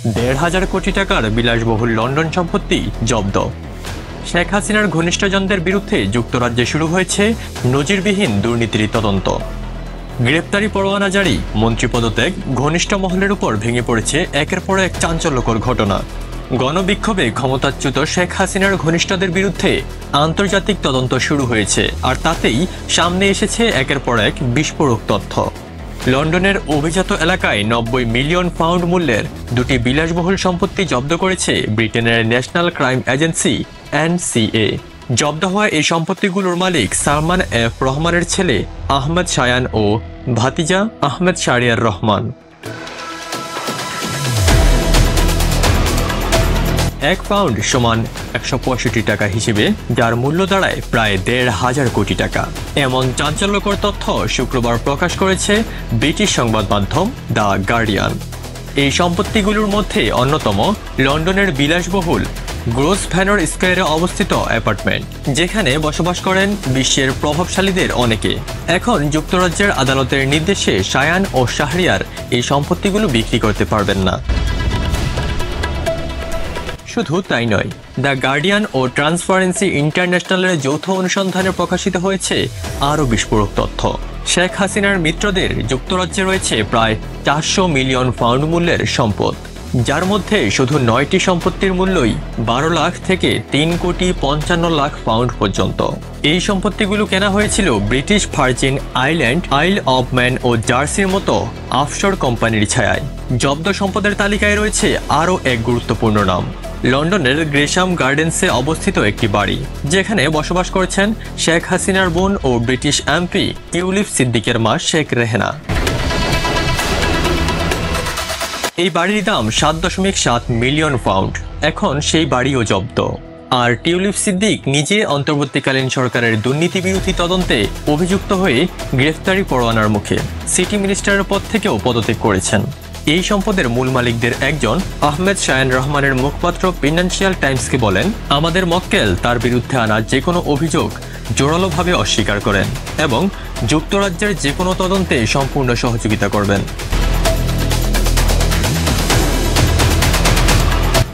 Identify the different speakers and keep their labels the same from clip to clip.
Speaker 1: 1,500 কোটি টাকার বিলাসবহুল লন্ডন সম্পত্তি জব্দ। শেখ হাসিনার ঘনিষ্ঠজনদের বিরুদ্ধে যুক্তরাজ্যে শুরু হয়েছে নজিরবিহীন দুর্নীতির তদন্ত। গ্রেপ্তারি পরোয়ানা জারি, মন্ত্রী পদত্যাগ, ঘনিষ্ঠ মহলের উপর ভেঙে পড়েছে একের পর এক চাঞ্চল্যকর ঘটনা। গণবিক্ষোভে ক্ষমতাচ্যুত শেখ হাসিনার ঘনিষ্ঠদের বিরুদ্ধে আন্তর্জাতিক তদন্ত শুরু হয়েছে, আর তাতেই সামনে এসেছে একের পর এক বিস্ফোরক তথ্য। লন্ডনের অভিজাত এলাকায় 90 মিলিয়ন পাউন্ড মূল্যের দুটি বিলাসবহুল সম্পত্তি জব্দ করেছে ব্রিটেনের ন্যাশনাল ক্রাইম এজেন্সি NCA। জব্দ হওয়া এই সম্পত্তিগুলোর মালিক সালমান এফ রহমানের ছেলে আহমেদ শায়ান ও ভাতিজা আহমেদ শারিয়ার রহমান। 1 পাউন্ড সমান 165 টাকা হিসেবে, যার মূল্য দাঁড়ায় প্রায় 1,500 কোটি টাকা। এমন চাঞ্চল্যকর তথ্য শুক্রবার প্রকাশ করেছে ব্রিটিশ সংবাদ মাধ্যম দ্য গার্ডিয়ান। এই সম্পত্তিগুলোর মধ্যে অন্যতম লন্ডনের বিলাসবহুল গ্রোসভ্যানর স্কয়ারে অবস্থিত অ্যাপার্টমেন্ট, যেখানে বসবাস করেন বিশ্বের প্রভাবশালীদের অনেকে। এখন যুক্তরাজ্যের আদালতের নির্দেশে শায়ান ও শাহরিয়ার এই সম্পত্তিগুলো বিক্রি করতে পারবেন না। শুধু তাই নয়, দ্য গার্ডিয়ান ও ট্রান্সপারেন্সি ইন্টারন্যাশনালের যৌথ অনুসন্ধানে প্রকাশিত হয়েছে আরও বিস্ফোরক তথ্য। শেখ হাসিনার মিত্রদের যুক্তরাজ্যে রয়েছে প্রায় 400 মিলিয়ন পাউন্ড মূল্যের সম্পদ, যার মধ্যে শুধু 9টি সম্পত্তির মূল্যই 12 লাখ থেকে 3,55 লাখ পাউন্ড পর্যন্ত। এই সম্পত্তিগুলো কেনা হয়েছিল ব্রিটিশ ভার্জিন আইল্যান্ড, আইল অব ম্যান ও জার্সির মতো অফশোর কোম্পানির ছায়ায়। জব্দ সম্পদের তালিকায় রয়েছে আরও এক গুরুত্বপূর্ণ নাম, লন্ডনের গ্রেশাম গার্ডেন্সে অবস্থিত একটি বাড়ি, যেখানে বসবাস করছেন শেখ হাসিনার বোন ও ব্রিটিশ এমপি টিউলিপ সিদ্দিকের মা শেখ রেহেনা। এই বাড়ির দাম 7.7 মিলিয়ন পাউন্ড। এখন সেই বাড়িও জব্দ। আর টিউলিপ সিদ্দিক নিজে অন্তর্বর্তীকালীন সরকারের দুর্নীতি বিরোধী তদন্তে অভিযুক্ত হয়ে গ্রেফতারি পরোয়ানার মুখে সিটি মিনিস্টারের পদ থেকেও পদত্যাগ করেছেন। এই সম্পদের মূল মালিকদের একজন আহমেদ শায়ান রহমানের মুখপাত্র ফিনান্সিয়াল টাইমসকে বলেন, আমাদের মক্কেল তার বিরুদ্ধে আনা যে কোনো অভিযোগ জোরালোভাবে অস্বীকার করেন এবং যুক্তরাজ্যের যে কোনো তদন্তে সম্পূর্ণ সহযোগিতা করবেন।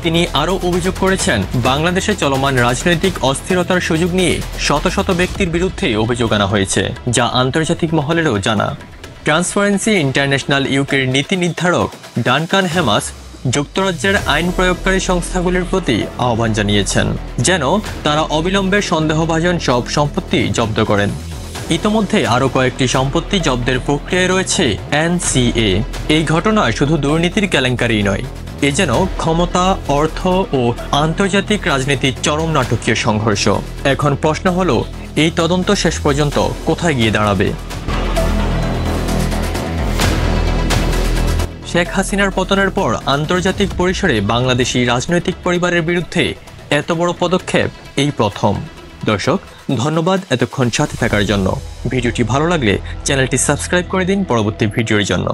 Speaker 1: তিনি আরও অভিযোগ করেছেন, বাংলাদেশে চলমান রাজনৈতিক অস্থিরতার সুযোগ নিয়ে শত শত ব্যক্তির বিরুদ্ধে অভিযোগ আনা হয়েছে, যা আন্তর্জাতিক মহলেরও জানা। ট্রান্সপারেন্সি ইন্টারন্যাশনাল ইউকের নীতি নির্ধারক ডানকান হেমাস যুক্তরাজ্যের আইন প্রয়োগকারী সংস্থাগুলির প্রতি আহ্বান জানিয়েছেন যেন তারা অবিলম্বে সন্দেহভাজন সব সম্পত্তি জব্দ করেন। ইতোমধ্যে আরও কয়েকটি সম্পত্তি জব্দের প্রক্রিয়ায় রয়েছে NCA। এই ঘটনা শুধু দুর্নীতির কেলেঙ্কারি নয়, এ যেন ক্ষমতা, অর্থ ও আন্তর্জাতিক রাজনীতির চরম নাটকীয় সংঘর্ষ। এখন প্রশ্ন হলো, এই তদন্ত শেষ পর্যন্ত কোথায় গিয়ে দাঁড়াবে? শেখ হাসিনার পতনের পর আন্তর্জাতিক পরিসরে বাংলাদেশি রাজনৈতিক পরিবারের বিরুদ্ধে এত বড় পদক্ষেপ এই প্রথম। দর্শক, ধন্যবাদ এতক্ষণ সাথে থাকার জন্য। ভিডিওটি ভালো লাগলে চ্যানেলটি সাবস্ক্রাইব করে দিন পরবর্তী ভিডিওর জন্য।